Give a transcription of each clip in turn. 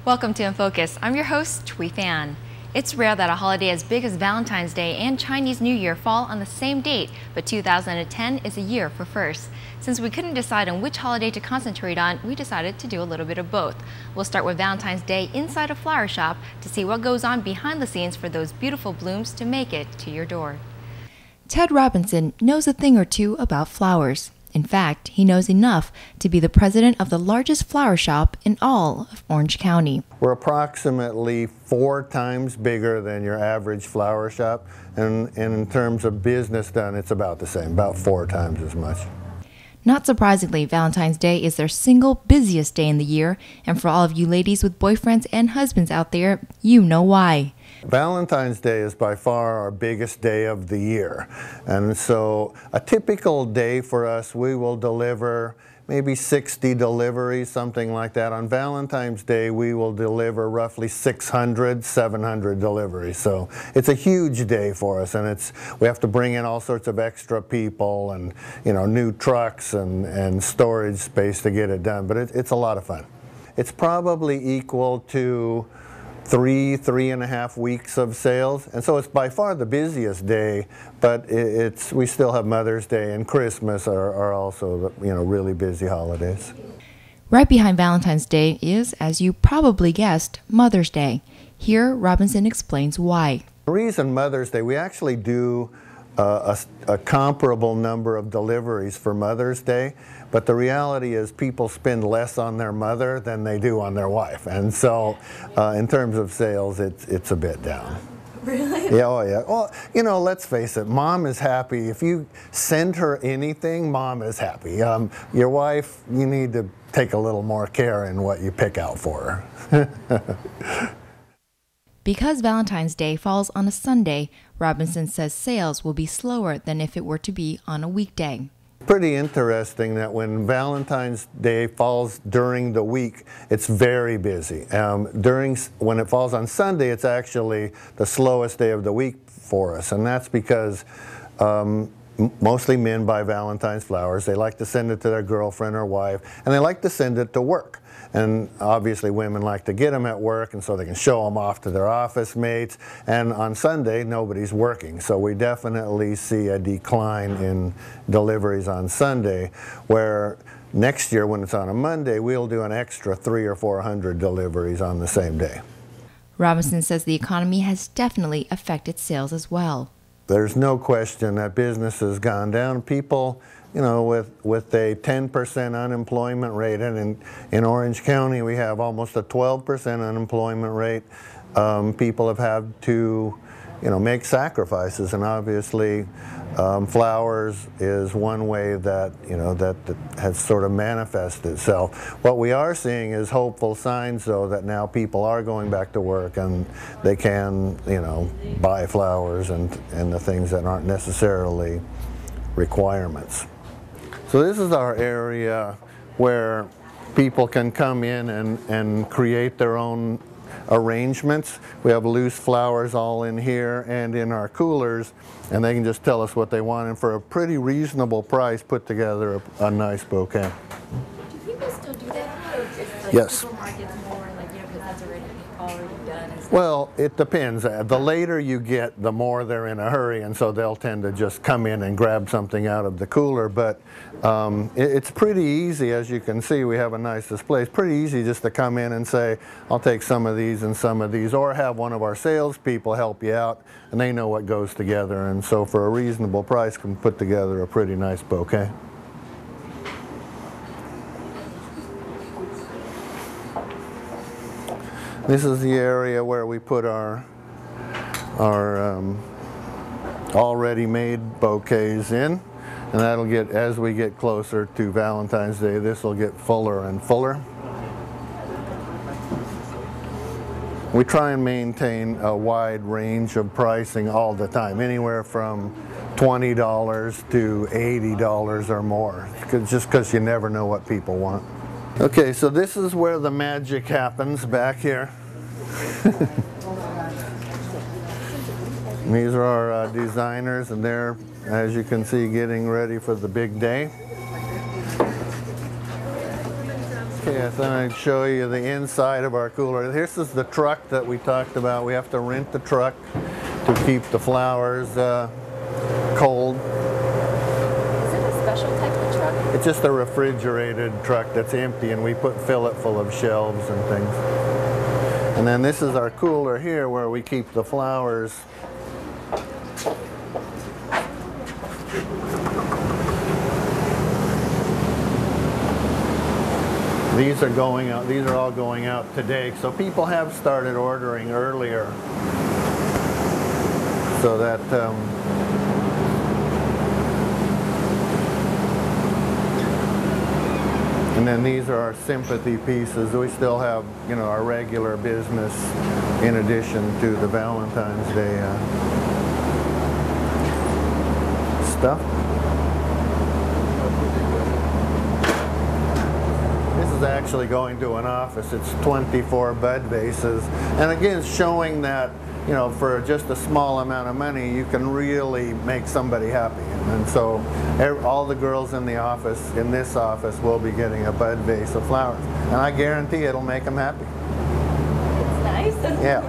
Welcome to In Focus. I'm your host, Phan. It's rare that a holiday as big as Valentine's Day and Chinese New Year fall on the same date, but 2010 is a year for firsts. Since we couldn't decide on which holiday to concentrate on, we decided to do a little bit of both. We'll start with Valentine's Day inside a flower shop to see what goes on behind the scenes for those beautiful blooms to make it to your door. Ted Robinson knows a thing or two about flowers. In fact, he knows enough to be the president of the largest flower shop in all of Orange County. We're approximately 4 times bigger than your average flower shop, and in terms of business done, it's about the same, about 4 times as much. Not surprisingly, Valentine's Day is their single busiest day in the year, and for all of you ladies with boyfriends and husbands out there, you know why. Valentine's Day is by far our biggest day of the year, and so a typical day for us, we will deliver maybe 60 deliveries, something like that. On Valentine's Day, we will deliver roughly 600, 700 deliveries. So it's a huge day for us, and we have to bring in all sorts of extra people and new trucks and storage space to get it done. But it's a lot of fun. It's probably equal to 3.5 weeks of sales, and so it's by far the busiest day, but we still have Mother's Day and Christmas are also really busy holidays. Right behind Valentine's Day is, as you probably guessed, Mother's Day. Here, Robinson explains why. The reason Mother's Day, we actually do a comparable number of deliveries for Mother's Day, but the reality is people spend less on their mother than they do on their wife, and so in terms of sales, it's a bit down. Really? Yeah, oh yeah. Well, let's face it, Mom is happy. If you send her anything, Mom is happy. Your wife, you need to take a little more care in what you pick out for her. Because Valentine's Day falls on a Sunday, Robinson says sales will be slower than if it were to be on a weekday. Pretty interesting that when Valentine's Day falls during the week, it's very busy. When it falls on Sunday, it's actually the slowest day of the week for us, and that's because mostly men buy Valentine's flowers. They like to send it to their girlfriend or wife, and they like to send it to work. And obviously women like to get them at work, and so they can show them off to their office mates. And on Sunday, nobody's working. So we definitely see a decline in deliveries on Sunday, where next year when it's on a Monday, we'll do an extra 300 or 400 deliveries on the same day. Robinson says the economy has definitely affected sales as well. There's no question that business has gone down. People, with a 10% unemployment rate, and in Orange County we have almost a 12% unemployment rate, people have had to, make sacrifices, and obviously flowers is one way that, that has sort of manifested itself. What we are seeing is hopeful signs, though, that now people are going back to work and they can, buy flowers and the things that aren't necessarily requirements. So this is our area where people can come in and create their own arrangements. We have loose flowers all in here and in our coolers, and they can just tell us what they want, and for a pretty reasonable price put together a nice bouquet. Do people still do that? Or is, yes. Supermarkets more because that's already done? Well, it depends. The later you get, the more they're in a hurry, and so they'll tend to just come in and grab something out of the cooler. But it's pretty easy, as you can see. We have a nice display. It's pretty easy just to come in and say, I'll take some of these and some of these, or have one of our salespeople help you out, and they know what goes together, and so for a reasonable price can put together a pretty nice bouquet. This is the area where we put our already made bouquets in, and that'll get, as we get closer to Valentine's Day, this will get fuller and fuller. We try and maintain a wide range of pricing all the time, anywhere from $20 to $80 or more, just because you never know what people want. Okay, so this is where the magic happens, back here. These are our designers, and they're, as you can see, getting ready for the big day. Okay, I thought I'd show you the inside of our cooler. This is the truck that we talked about. We have to rent the truck to keep the flowers cold. Is it a special type of truck? It's just a refrigerated truck that's empty, and we fill it full of shelves and things. And then this is our cooler here where we keep the flowers. These are going out. These are all going out today. So people have started ordering earlier, so that and then these are our sympathy pieces. We still have, you know, our regular business in addition to the Valentine's Day stuff. Actually going to an office. It's 24 bud vases, and again showing that, you know, for just a small amount of money you can really make somebody happy. And so all the girls in the office, in this office, will be getting a bud vase of flowers, and I guarantee it'll make them happy. It's nice. Yeah.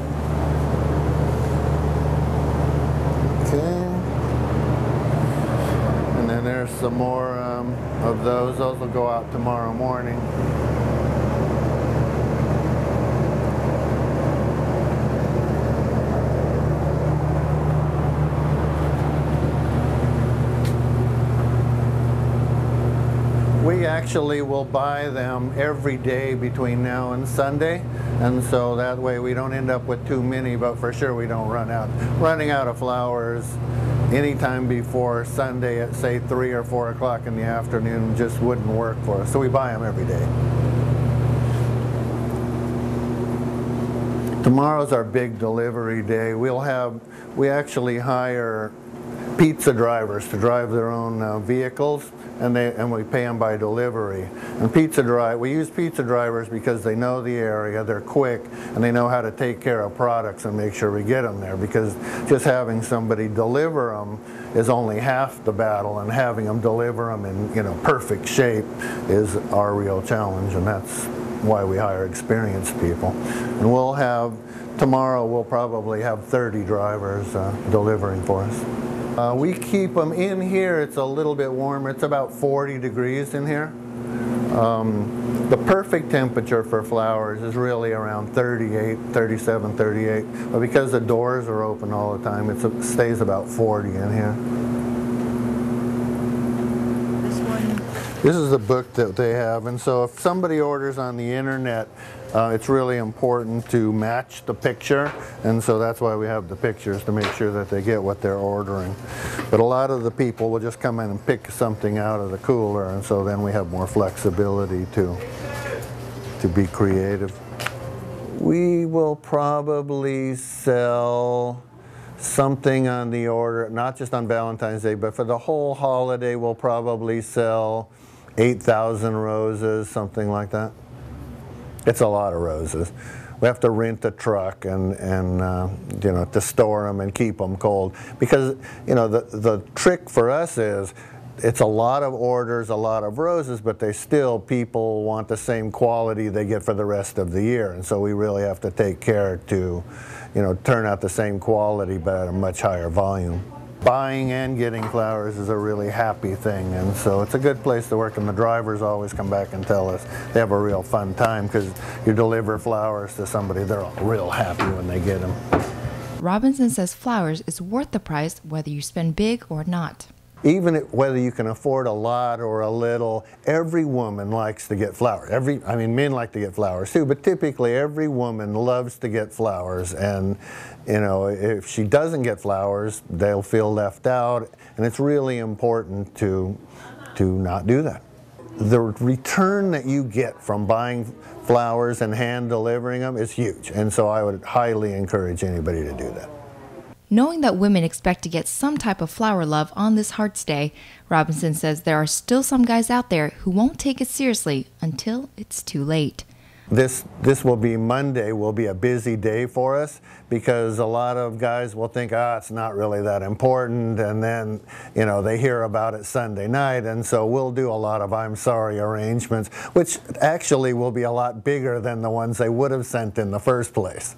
Okay. And then there's some more of those. Those will go out tomorrow morning. We actually will buy them every day between now and Sunday, and so that way we don't end up with too many, but for sure we don't run out. Running out of flowers anytime before Sunday at say 3 or 4 o'clock in the afternoon just wouldn't work for us, so we buy them every day. Tomorrow's our big delivery day. We actually hire pizza drivers to drive their own vehicles, and we pay them by delivery. And we use pizza drivers because they know the area, they're quick, and they know how to take care of products and make sure we get them there, because just having somebody deliver them is only half the battle, and having them deliver them in, you know, perfect shape is our real challenge, and that's why we hire experienced people. And tomorrow we'll probably have 30 drivers delivering for us. We keep them in here. It's a little bit warmer. It's about 40 degrees in here. The perfect temperature for flowers is really around 38, 37, 38. But because the doors are open all the time, it stays about 40 in here. This one? This is the book that they have, and so if somebody orders on the internet, it's really important to match the picture, and so that's why we have the pictures, to make sure that they get what they're ordering. But a lot of the people will just come in and pick something out of the cooler, and so then we have more flexibility to be creative. We will probably sell something on the order, not just on Valentine's Day, but for the whole holiday we'll probably sell 8,000 roses, something like that. It's a lot of roses. We have to rent a truck and you know, to store them and keep them cold, because, you know, the trick for us is it's a lot of orders, a lot of roses, but people want the same quality they get for the rest of the year, and so we really have to take care to, you know, turn out the same quality but at a much higher volume. Buying and getting flowers is a really happy thing, and so it's a good place to work, and the drivers always come back and tell us they have a real fun time, because you deliver flowers to somebody, they're all real happy when they get them. Robinson says flowers is worth the price whether you spend big or not. Even whether you can afford a lot or a little, every woman likes to get flowers. I mean, men like to get flowers too, but typically every woman loves to get flowers. And, you know, if she doesn't get flowers, they'll feel left out. And it's really important to not do that. The return that you get from buying flowers and hand delivering them is huge. And so I would highly encourage anybody to do that. Knowing that women expect to get some type of flower love on this Hearts Day, Robinson says there are still some guys out there who won't take it seriously until it's too late. This will be Monday, will be a busy day for us because a lot of guys will think, it's not really that important, and then, you know, they hear about it Sunday night, and so we'll do a lot of I'm sorry arrangements, which actually will be a lot bigger than the ones they would have sent in the first place.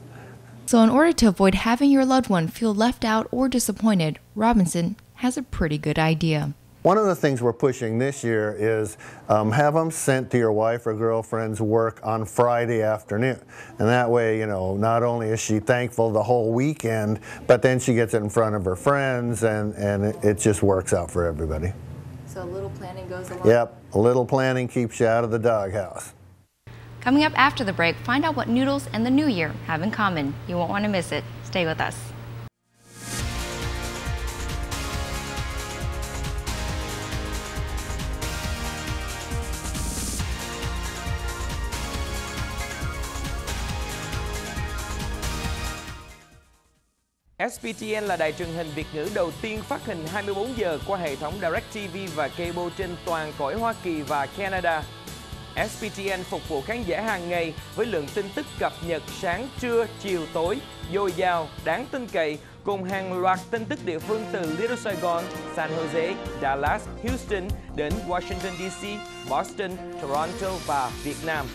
So in order to avoid having your loved one feel left out or disappointed, Robinson has a pretty good idea. One of the things we're pushing this year is have them sent to your wife or girlfriend's work on Friday afternoon. And that way, you know, not only is she thankful the whole weekend, but then she gets it in front of her friends, and it just works out for everybody. So a little planning goes a long way. Yep, a little planning keeps you out of the doghouse. Coming up after the break, find out what noodles and the new year have in common. You won't want to miss it. Stay with us. SBTN là đài truyền hình Việt ngữ đầu tiên phát hình 24 giờ qua hệ thống DirecTV và cable trên toàn cõi Hoa Kỳ và Canada. SBTN phục vụ khán giả hàng ngày với lượng tin tức cập nhật sáng, trưa, chiều, tối, dồi dào, đáng tin cậy, cùng hàng loạt tin tức địa phương từ Little Saigon, San Jose, Dallas, Houston đến Washington DC, Boston, Toronto và Việt Nam.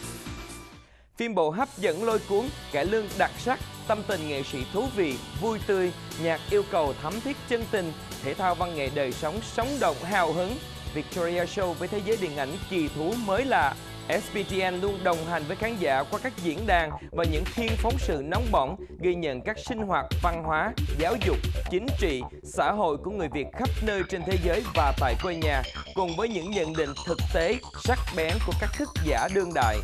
Phim bộ hấp dẫn lôi cuốn, cải lương đặc sắc, tâm tình nghệ sĩ thú vị, vui tươi, nhạc yêu cầu thấm thiết chân tình, thể thao văn nghệ đời sống sống động hào hứng, Victoria Show với thế giới điện ảnh kỳ thú mới lạ. SBTN luôn đồng hành với khán giả qua các diễn đàn và những phiên phóng sự nóng bỏng, ghi nhận các sinh hoạt văn hóa, giáo dục, chính trị, xã hội của người Việt khắp nơi trên thế giới và tại quê nhà, cùng với những nhận định thực tế, sắc bén của các thức giả đương đại.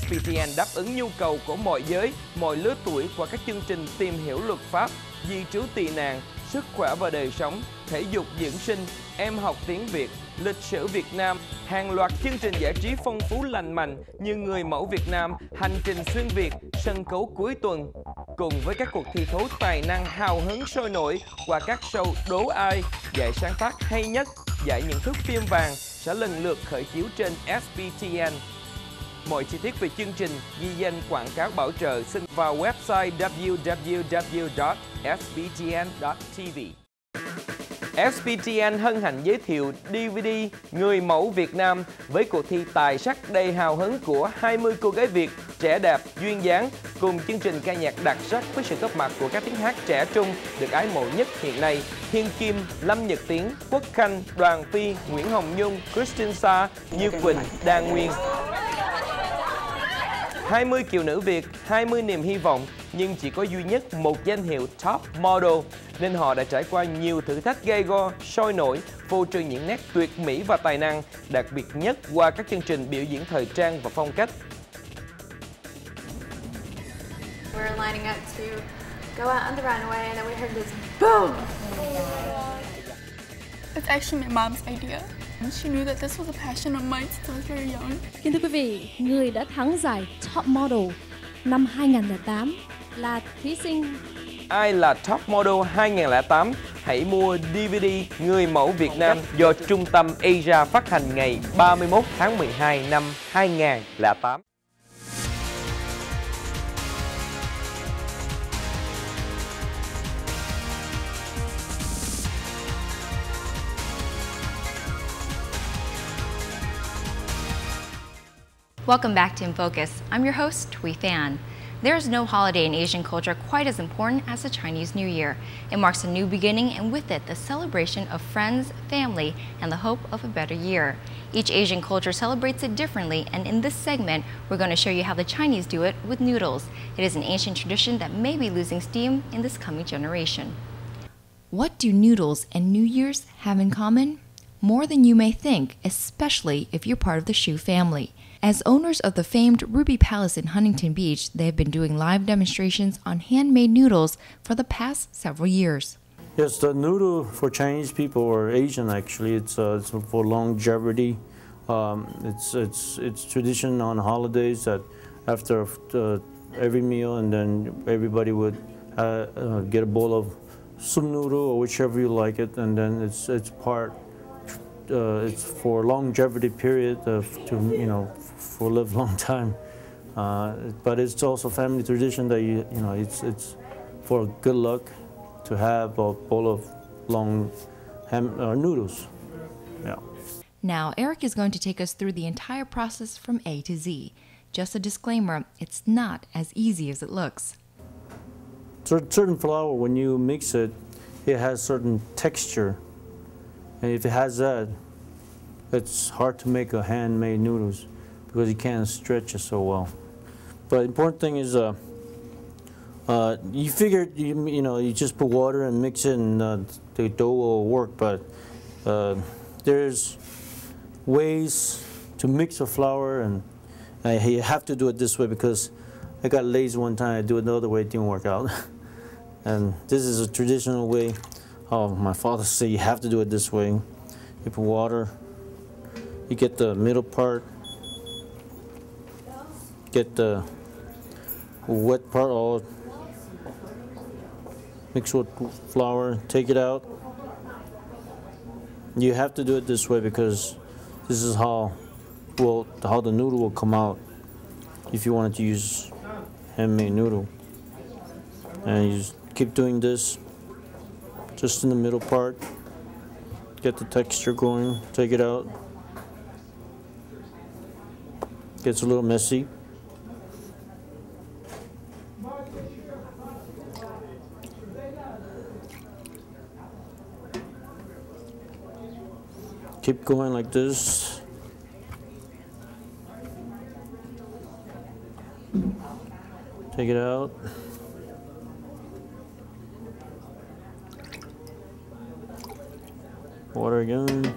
SBTN đáp ứng nhu cầu của mọi giới, mọi lứa tuổi qua các chương trình tìm hiểu luật pháp, di trú tị nạn, sức khỏe và đời sống, thể dục dưỡng sinh, em học tiếng Việt, lịch sử Việt Nam, hàng loạt chương trình giải trí phong phú lành mạnh như Người mẫu Việt Nam, Hành trình xuyên Việt, sân khấu cuối tuần, cùng với các cuộc thi thố tài năng hào hứng sôi nổi qua các show đố ai, giải sáng tác hay nhất, giải những thước phim vàng sẽ lần lượt khởi chiếu trên SBTN. Mọi chi tiết về chương trình, ghi danh quảng cáo bảo trợ xin vào website www.sbtn.tv. SBTN hân hạnh giới thiệu DVD Người mẫu Việt Nam với cuộc thi tài sắc đầy hào hứng của 20 cô gái Việt trẻ đẹp, duyên dáng cùng chương trình ca nhạc đặc sắc với sự góp mặt của các tiếng hát trẻ trung được ái mộ nhất hiện nay: Thiên Kim, Lâm Nhật Tiến, Quốc Khanh, Đoàn Phi, Nguyễn Hồng Nhung, Christine Sa, Như Quỳnh, Đan Nguyên. 20 kiều nữ Việt, 20 niềm hy vọng, nhưng chỉ có duy nhất một danh hiệu Top Model, nên họ đã trải qua nhiều thử thách gay go, sôi nổi, phô trương những nét tuyệt mỹ và tài năng, đặc biệt nhất qua các chương trình biểu diễn thời trang và phong cách. We're lining up to go out on the runway, and then we heard this boom. It's actually my mom's idea. She knew that this was a passion of mine since I was very young. Kính thưa quý vị, người đã thắng giải Top Model năm 2008 là thí sinh. Ai là Top Model 2008? Hãy mua DVD Người mẫu Việt Nam do Trung tâm Asia phát hành ngày 31 tháng 12 năm 2008. Welcome back to In Focus. I'm your host, Phan. There is no holiday in Asian culture quite as important as the Chinese New Year. It marks a new beginning, and with it, the celebration of friends, family, and the hope of a better year. Each Asian culture celebrates it differently, and in this segment, we're going to show you how the Chinese do it with noodles. It is an ancient tradition that may be losing steam in this coming generation. What do noodles and New Year's have in common? More than you may think, especially if you're part of the Shu family. As owners of the famed Ruby Palace in Huntington Beach, they have been doing live demonstrations on handmade noodles for the past several years. Yes, the noodle for Chinese people or Asian actually, it's for longevity. It's tradition on holidays that after every meal, and then everybody would get a bowl of soup noodle or whichever you like it, and then it's for longevity period to for live long time. But it's also family tradition that you know it's for good luck to have a bowl of long noodles. Yeah. Now, Eric is going to take us through the entire process from A to Z. Just a disclaimer, it's not as easy as it looks. Certain flour, when you mix it, it has certain texture. And if it has that, it's hard to make a handmade noodles because you can't stretch it so well. But the important thing is, you figure, you know, you just put water and mix it and the dough will work, but there's ways to mix the flour, and you have to do it this way because I got lazy one time. I do it another way, it didn't work out. And this is a traditional way. Oh, my father said you have to do it this way. You put water, you get the middle part, get the wet part all mixed with flour, take it out. You have to do it this way because this is how the noodle will come out if you wanted to use handmade noodle. And you just keep doing this just in the middle part, get the texture going, take it out. Gets a little messy. Keep going like this. Take it out. Water again.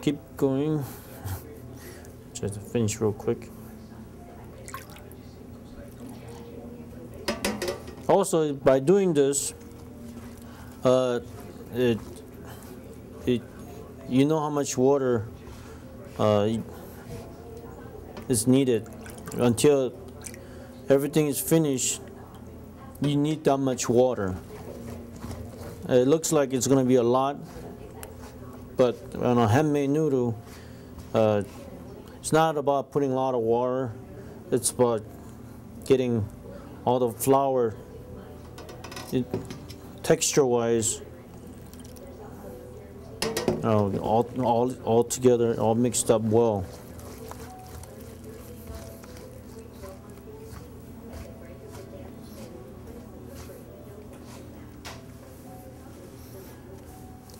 Keep going. Just to finish real quick. Also, by doing this, you know how much water is needed. Until everything is finished, you need that much water. It looks like it's going to be a lot, but on a handmade noodle, it's not about putting a lot of water. It's about getting all the flour texture-wise, all together, all mixed up well.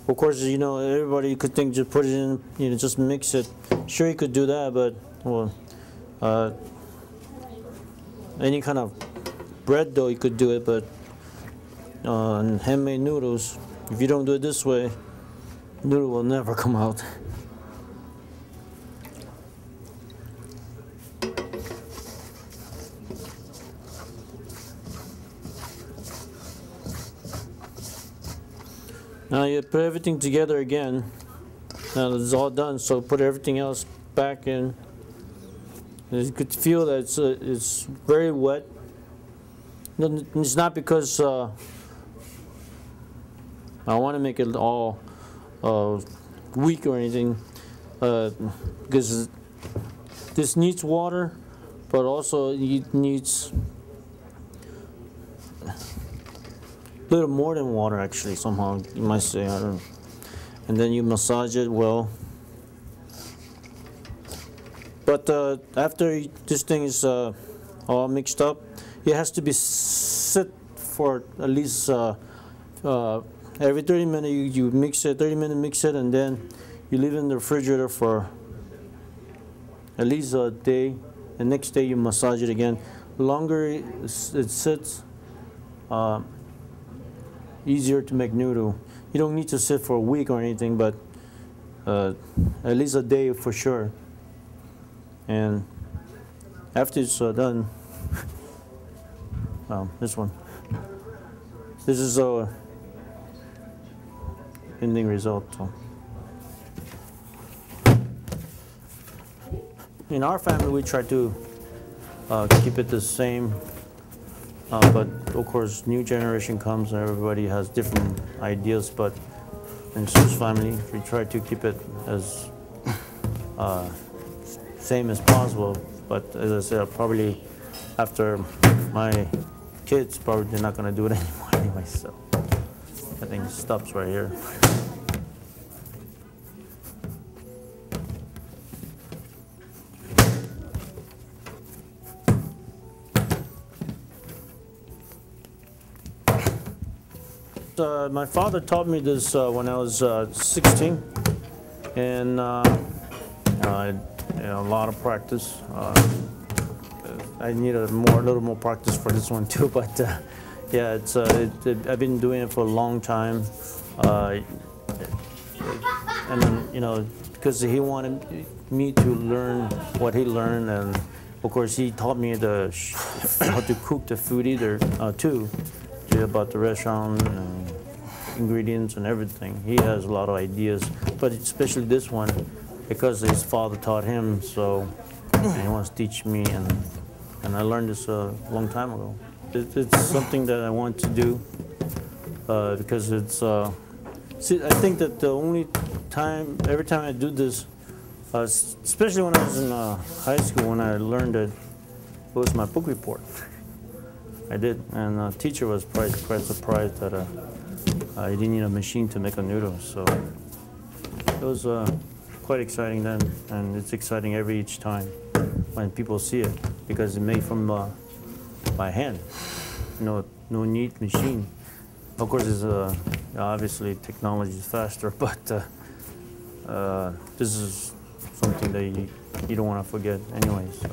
Of course, you know, everybody could think just put it in, you know, just mix it. Sure, you could do that, but well, any kind of bread dough, you could do it, but on handmade noodles, if you don't do it this way, noodle will never come out. Now you put everything together again. Now it's all done, so put everything else back in. You could feel that it's very wet. It's not because I want to make it all weak or anything, because this needs water, but also it needs a little more than water, actually, somehow, you might say, I don't know. And then you massage it well. But after this thing is all mixed up, it has to be sit for at least every 30 minutes you mix it, 30 minutes mix it, and then you leave it in the refrigerator for at least a day. The next day you massage it again. The longer it sits, easier to make noodle. You don't need to sit for a week or anything, but at least a day for sure. And after it's done, this one. This is a ending result. So. In our family, we try to keep it the same, but of course, new generation comes and everybody has different ideas. But in Sue's family, we try to keep it as same as possible. But as I said, probably after my kids, probably they're not going to do it anymore anyway. So I think it stops right here. My father taught me this when I was 16, and a lot of practice. I need a little more practice for this one too, but yeah, I've been doing it for a long time, and then, because he wanted me to learn what he learned, and of course he taught me how to cook the food too, about the restaurant and ingredients and everything. He has a lot of ideas, but especially this one, because his father taught him, so he wants to teach me, and I learned this a long time ago. It's something that I want to do because it's. See, I think that the only time, every time I do this, especially when I was in high school, when I learned it was my book report. I did, and the teacher was quite surprised that I didn't need a machine to make a noodle. So it was quite exciting then, and it's exciting each time when people see it, because it's made from by hand. No neat machine. Of course, it's obviously technology is faster, but this is something that you don't want to forget anyway. So.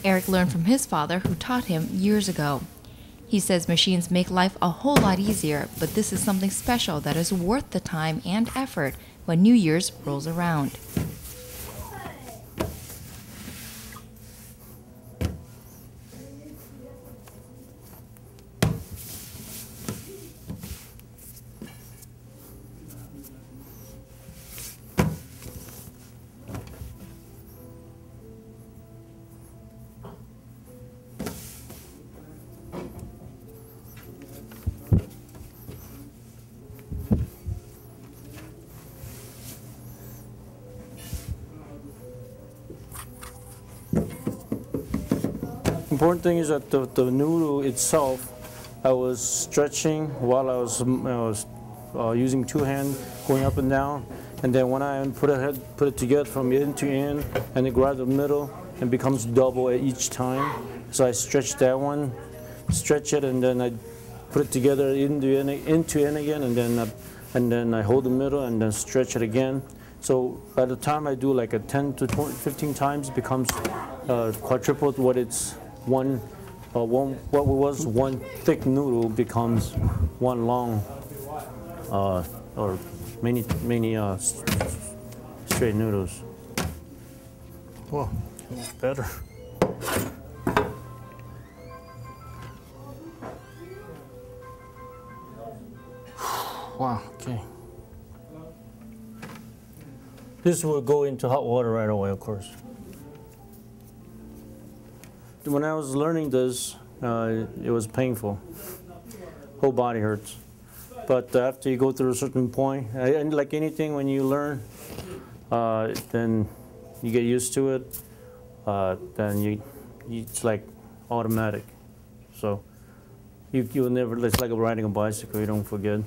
Eric learned from his father, who taught him years ago. He says machines make life a whole lot easier, but this is something special that is worth the time and effort when New Year's rolls around. Important thing is that the noodle itself, I was stretching while I was using two hands, going up and down, and then when I put it together from end to end, and it grabs the middle and becomes double at each time. So I stretch that one, stretch it, and then I put it together into end again, and then I hold the middle and then stretch it again. So by the time I do like a 10 to 15 times, it becomes quadrupled what it's. What was one thick noodle becomes one long, or many straight noodles. Whoa, better. Wow. Okay. This will go into hot water right away, of course. When I was learning this, it was painful. Whole body hurts. But after you go through a certain point, and like anything, when you learn, then you get used to it. Then it's like automatic. So you'll never. It's like riding a bicycle. You don't forget.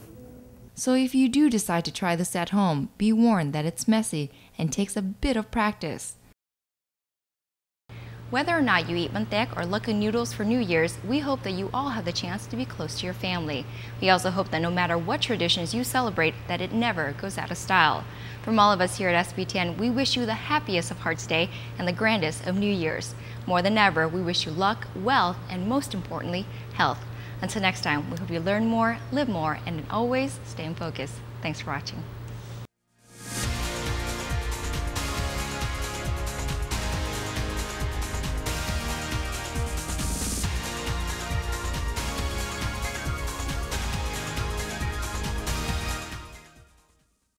So if you do decide to try this at home, be warned that it's messy and takes a bit of practice. Whether or not you eat mantek or lucky noodles for New Year's, we hope that you all have the chance to be close to your family. We also hope that no matter what traditions you celebrate, that it never goes out of style. From all of us here at SBTN, we wish you the happiest of Hearts Day and the grandest of New Year's. More than ever, we wish you luck, wealth, and most importantly, health. Until next time, we hope you learn more, live more, and always stay in focus. Thanks for watching.